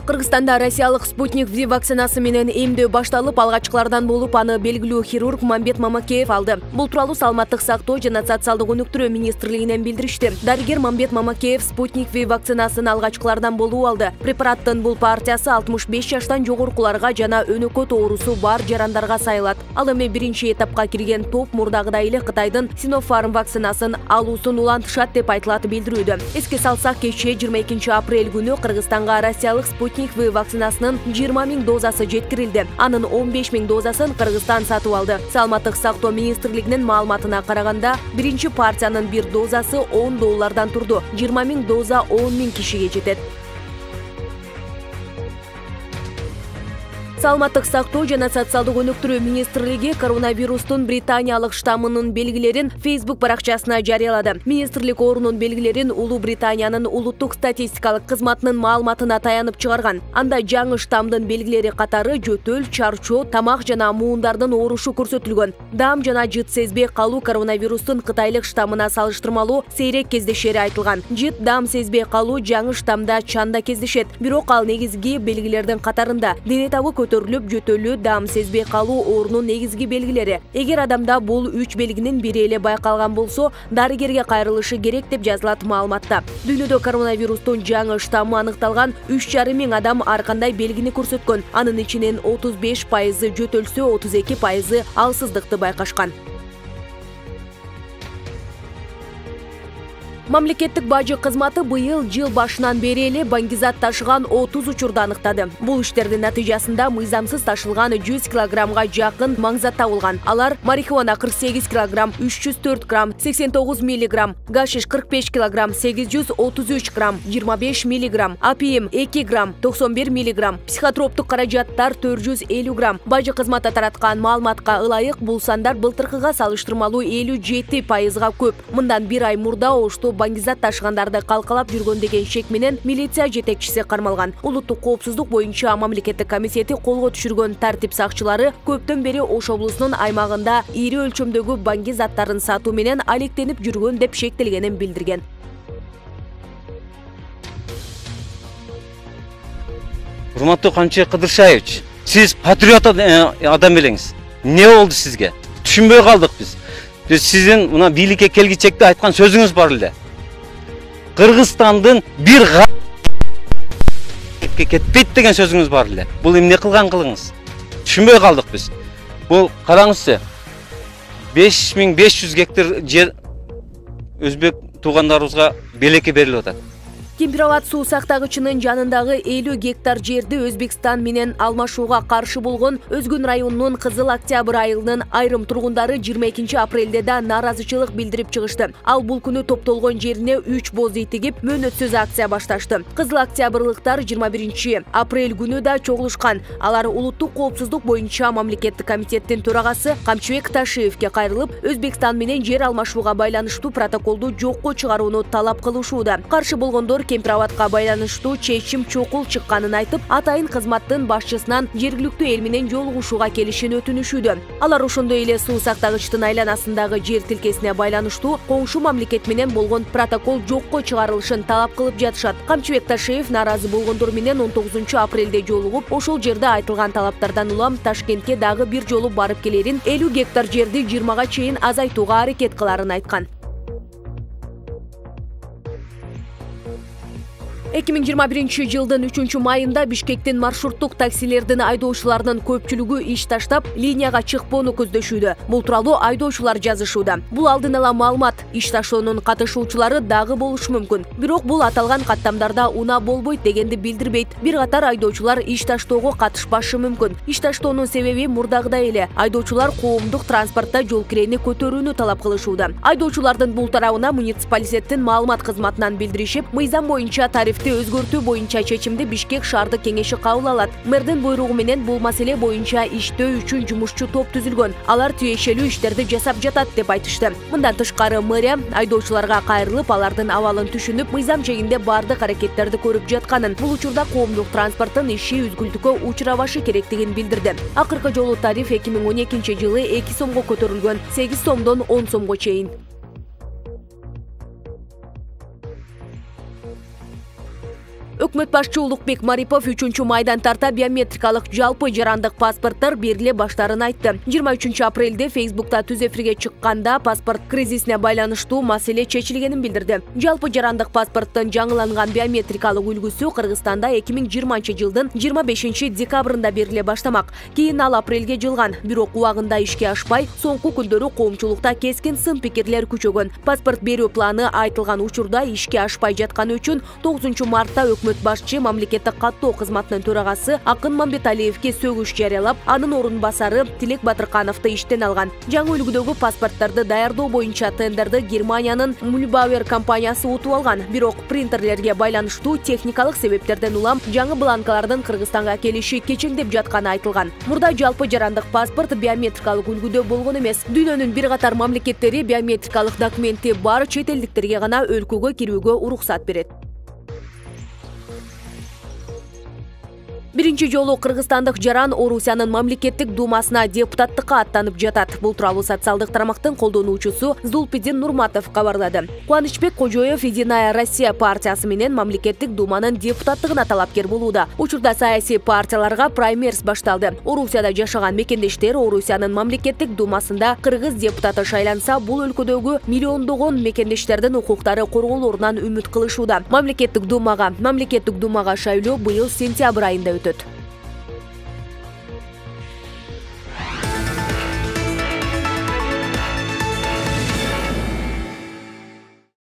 Кыргызстанда россиялык Спутник V вакцинасы менен эмдөө башталып, алгачкылардан болуп, аны белгилүү хирург Мамбет Мамакеев алды. Бул тууралуу Саламаттык сактоо жана социалдык өнүктүрүү министрлигинен билдиришти. Дарыгер Мамбет Мамакеев Спутник V вакцинасын алгачкылардан болуу алды. Препараттын бул партиясы 65 жаштан жогоркуларга жана өнөкөт оорусу бар жарандарга сайылат. Ал эми биринчи этапка кирген топ мурдагыдай эле Кытайдын Sinopharm вакцинасын алуусун улантышат деп айтылат билдирүүдө. Эске салсак, кечээ 22 апрель күнү Кыргызстанга россиялык Спутник V вакцинасынын 20 000 дозасы жеткирилди. Анын 15 000 дозасын Кыргызстан сатып алды. Саламаттык сактоо министрлигинин маалыматына караганда, биринчи партиянын бир дозасы $10 турду. 20 000 доза 10 000 кишиге жетет. Саламаттык сактоо жана социалдык өнүктүрүү министрлиги коронавирустун британиялык штаммынын белгилерин Facebook баракчасына жарыялады. Министрлик оорунун белгилерин Улуу Британиянын улуттук статистикалык кызматынын маалыматына таянып чыгарган. Анда жаңы штаммдын белгилери катары жөтөл, чарчоо, тамак жана муундардын оорушу көрсөтүлгөн. Дам жана жыт сезбей калуу коронавирустун Кытайлык штаммына салыштырмалуу сейрек кездешери айтылган. Жыт, дам сезбей калуу жаңы штаммда чанда кездешет. Бирок ал негизги белгилердин катарында. Дене табы көтөрүлүп, жөтөлүү, дам сезбей калуу оорунун негизги белгилери. Эгер адамда бул 3 белгинин бири эле байкалган болсо, дарыгерге кайрылышы керек деп жазылат маалыматта. Дүйнөдө коронавирустун жаңы штаммы аныкталган 3,5 миң адам ар кандай белгини көрсөткөн. Анын ичинен 35% жөтөлсө, 32% алсыздыкты байкашкан. Мамлекеттик бажы кызматы быйыл жыл башынан бери эле баңгизат ташыган 30 учурду аныктады. Бул иштердин натыйжасында мыйзамсыз ташылган 100 килограммга жакын маңзат табылган. Алар марихуана 48 килограмм, 304 грамм, 89 миллиграмм, гашиш 45 килограмм, 833 грамм, 25 миллиграмм, апиим 2 грамм, 91 миллиграмм, психотроптук каражаттар 450 грамм. Бажы кызматы тараткан маалыматка ылайык бул сандар былтыркыга салыштырмалуу 57%га көп. Мындан бир ай мурда Ошту баңгизат ташыгандарды калкалап жүргөн деген шек менен милиция жетекчиси кармалган. Улуттук коопсуздук боюнча мамлекеттик комитети колго түшүргөн тартип сакчылары көптөн бери Ош облусунун аймагында ири өлчөмдөгү баңгизаттарын сатуу менен алектенип жүргөн деп шектелгенин билдирген. Урматтуу Камчыбек Кыдыршаевич, сиз патриот адам белеңиз. Не болду сизге? Түшүнбөй калдык биз. Биз сиздин мына бийликке келгичекте айткан сөзүңүз бар эле. Кыргызстандын бир кетпейт деген сөзүңүз бар эле. Бул эмне кылган кылыңыз? Түшүнбөй калдык биз. Бул караңызчы. 5500 гектар жер өзбек туугандарыбызга белекке берилип атат. Кемпирабад суу сактагычынын жанындагы 50 гектар жерди Өзбекстан менен алмашууга каршы болгон Өзгүн районунун Кызыл Октябрь айылынын айрым тургундары 22 апрелде да нааразычылык билдирип чыгышты. Ал бул күнү топтолгон жерине 3 боз ит тигип, мөөнөтсүз акция башташты. Кызыл Октябрлыктар 21 апрель күнү да чогулушкан. Алар улуттук коопсуздук боюнча мамлекеттик комитеттин төрагасы Камчыбек Ташиевке кайрылып, Өзбекстан менен жер алмашууга байланыштуу протоколду жокко чыгарууну талап кылышууда. Каршы болгондор Кемпирабадка байланыштуу чечим чокул чыкканын айтып, атайын кызматтын башчысынан жергиликтүү эл менен жолугушууга келишин өтүнүшүүдө. Алар ошондой эле суу сактагычтын айланасындагы жер тилкесине байланыштуу коңшу мамлекет менен болгон протокол жокко чыгарылышын талап кылып жатышат. Камчыбек Ташиев нааразы болгондор менен 19 апрелде жолугуп, ошол жерде айтылган талаптардан улам Ташкентке дагы бир жолу барып келерин, 50 гектар жерди 20га чейин азайтууга аракет кыларын айткан. 2021 жылдын 3 майында Бишкектин маршруттук таксилердин айдоочуларынын көпчүлүгү иш таштап, линияга чыкпоону көздөшүүдө. Бул тууралуу айдоочулар жазышууда. Бул алдын ала маалымат. Иш таштоонун катышуучулары дагы болушу мүмкүн. Бирок бул аталган каттамдарда унаа болбойт дегенди билдирбейт. Бир катар айдоочулар иш таштоого катышпашы мүмкүн. Иш таштоонун себеби мурдагыдай эле. Айдоочулар коомдук транспортто жол кирени көтөрүүнү талап кылышууда. Айдоочулардын бул тарабына муниципалитеттин маалымат кызматынан билдиришип, мыйзам боюнча тарифти өзгөртүү боюнча чечимди Бишкек шаардык кеңеши кабыл алат. Мэрдин буйругу менен бул маселе боюнча иштөө үчүн жумушчу топ түзүлгөн. Алар тиешелүү иштерди жасап жатат деп айтышты. Мындан тышкары мэрия айдоочуларга кайрылып, алардын абалын түшүнүп, мыйзам чегинде бардык аракеттерди көрүп жатканын, бул учурда коомдук транспорттун иши үзгүлтүккө учурабашы керектигин билдирди. Акыркы жолу тариф 2012 жылы 2 сомго көтөрүлгөн, 8 сомдон 10 сомго чейин. Өкмөт башчы Улукбек Марипов 3-майдан тарта биометрикалык жалпы жарандык паспорттар бериле баштарын айтты. 23-апрелде Facebook'ta түз эфирге чыкканда паспорт кризисине байланыштуу маселе чечилгенин билдирди. Жалпы жарандык паспорттун жаңыланган биометрикалык үлгүсү Кыргызстанда 2020-жылдын 25-декабрында бериле баштамак. Кийин ал апрелге жылган, бирок убагында ишке ашпай, соңку күндөрү коомчулукта кескин сын пикирлер күчөгөн. Паспорт берүү планы айтылган учурда ишке ашпай жатканы үчүн 9-мартта өкмөт башчы мамлекеттик каттоо кызматынын төрагасы Акын Мамбеталиевге сөгүш жарыялап, анын орун басары Тилек Батыркановду иштен алган. Жаңы үлгүдөгү паспорттарды даярдоо боюнча тендерди Германиянын Мульбауэр компаниясы утуп алган. Бирок принтерлерге байланыштуу техникалык себептерден улам жаңы бланкалардын Кыргызстанга келиши кечеңдеп жатканы айтылган. Мурда жалпы жарандык паспорт биометрикалык үлгүдө болгон эмес. Дүйнөнүн бир катар мамлекеттери биометрикалык документи бар чет элдиктерге гана өлкөгө кирүүгө уруксат берет. Биринчи жолу кыргызстандык жаран Орусиянын мамлекеттик думасына депутаттыкка аттанып жатат. Бул тууралуу социалдык тармактын колдонуучусу Зулпидин Нурматов кабарлады. Кубанычбек Кожоев Единая Россия партиясы менен мамлекеттик думанын депутаттыгына талапкер болууда. Учурда саясий партияларга праймерис башталды. Орусияда жашаган мекендештер Орусиянын мамлекеттик думасында кыргыз депутаты шайланса, бул өлкөдөгү миллиондогон мекендештердин укуктары корголорунан үмүт кылышууда. Мамлекеттик думага шайлоо быйыл сентябрь айында өтөт.